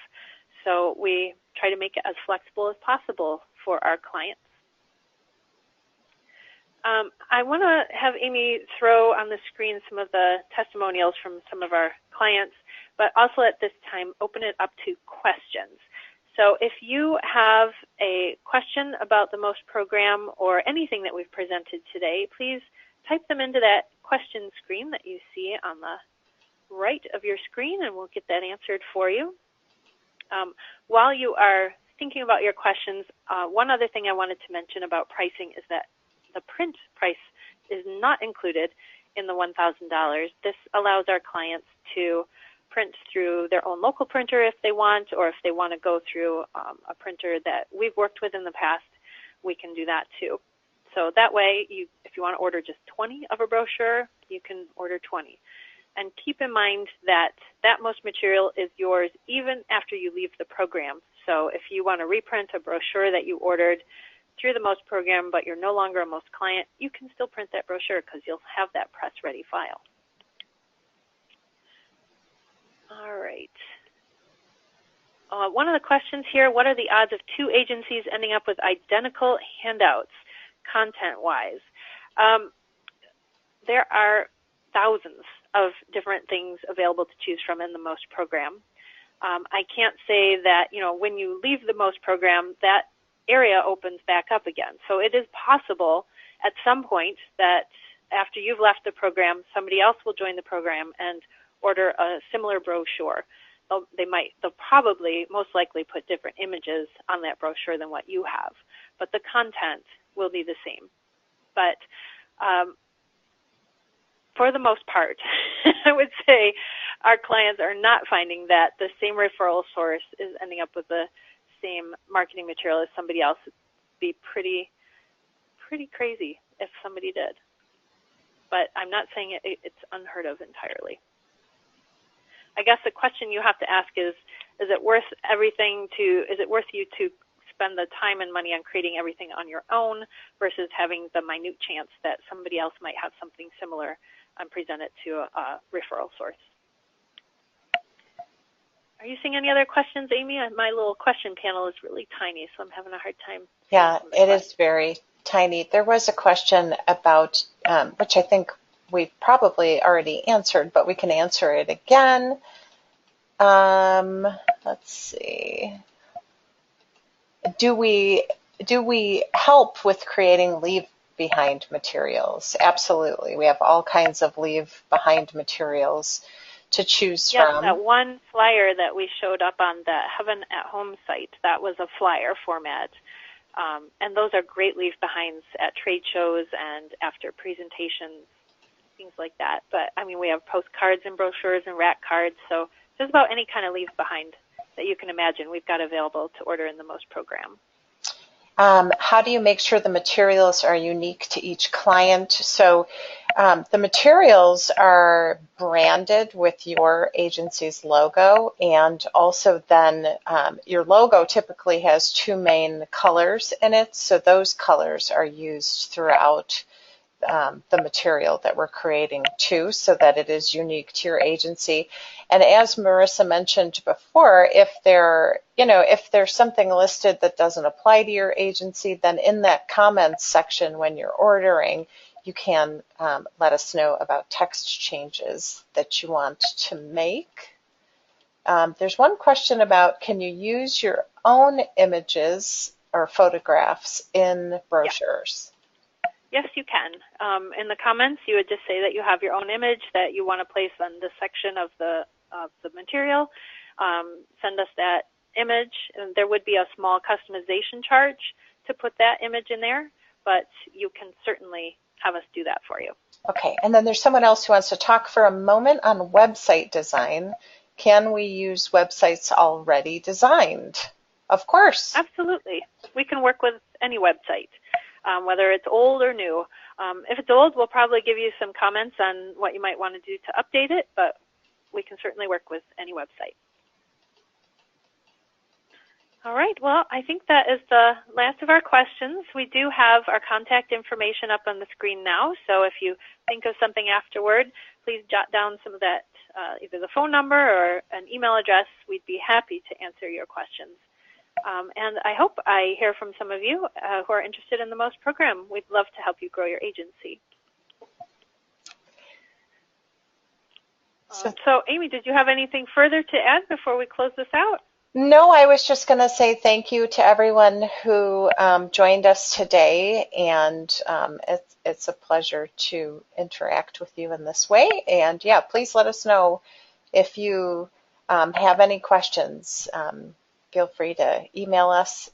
So we try to make it as flexible as possible for our clients. I want to have Amy throw on the screen some of the testimonials from some of our clients, but also at this time open it up to questions. So if you have a question about the most program or anything that we've presented today, please type them into that question screen that you see on the right of your screen, and we'll get that answered for you. While you are thinking about your questions, one other thing I wanted to mention about pricing is that the print price is not included in the $1,000. This allows our clients to print through their own local printer if they want, or if they want to go through a printer that we've worked with in the past, we can do that too. So that way, if you want to order just 20 of a brochure, you can order 20. And keep in mind that that most material is yours even after you leave the program. So if you want to reprint a brochure that you ordered through the most program, but you're no longer a most client, you can still print that brochure because you'll have that press-ready file. All right. One of the questions here, what are the odds of 2 agencies ending up with identical handouts, content-wise? There are thousands of different things available to choose from in the most program. I can't say that, when you leave the most program, that area opens back up again. So it is possible at some point that after you've left the program, somebody else will join the program and order a similar brochure. They'll probably, most likely, put different images on that brochure than what you have, but the content will be the same. But for the most part, I would say our clients are not finding that the same referral source is ending up with the same marketing material as somebody else. It'd be pretty crazy if somebody did. But I'm not saying it's unheard of entirely. I guess the question you have to ask is it worth you to spend the time and money on creating everything on your own versus having the minute chance that somebody else might have something similar and present it to a referral source? Are you seeing any other questions, Amy? My little question panel is really tiny, so I'm having a hard time. Yeah, it is very tiny. There was a question about, which I think we probably already answered, but we can answer it again. Let's see. Do we help with creating leave behind materials? Absolutely. We have all kinds of leave behind materials to choose from. That one flyer that we showed up on the Heaven at Home site, that was a flyer format. And those are great leave behinds at trade shows and after presentations, things like that. But I mean, we have postcards and brochures and rack cards, so just about any kind of leave behind that you can imagine we've got available to order in the Most program. How do you make sure the materials are unique to each client? So the materials are branded with your agency's logo, and also then your logo typically has two main colors in it, so those colors are used throughout the material that we're creating too, so that it is unique to your agency. And as Marissa mentioned before, if there's something listed that doesn't apply to your agency, then in that comments section when you're ordering, you can let us know about text changes that you want to make. There's one question about, can you use your own images or photographs in brochures? Yes, you can. In the comments, you would just say that you have your own image that you want to place on the section of the material. Send us that image, and there would be a small customization charge to put that image in there, but you can certainly have us do that for you. Okay, and then there's someone else who wants to talk for a moment on website design. Can we use websites already designed? Of course. Absolutely. We can work with any website, whether it's old or new. If it's old, we'll probably give you some comments on what you might want to do to update it, but we can certainly work with any website. All right, well, I think that is the last of our questions. We do have our contact information up on the screen now, so if you think of something afterward, please jot down some of that, either the phone number or an email address. We'd be happy to answer your questions. And I hope I hear from some of you who are interested in the Most program. We'd love to help you grow your agency. So, Amy, did you have anything further to add before we close this out? No, I was just going to say thank you to everyone who joined us today, and it's a pleasure to interact with you in this way. And yeah, please let us know if you have any questions. Feel free to email us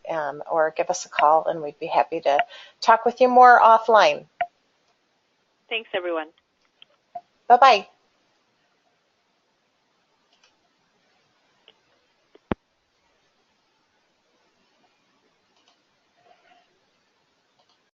or give us a call, and we'd be happy to talk with you more offline. Thanks, everyone. Bye-bye.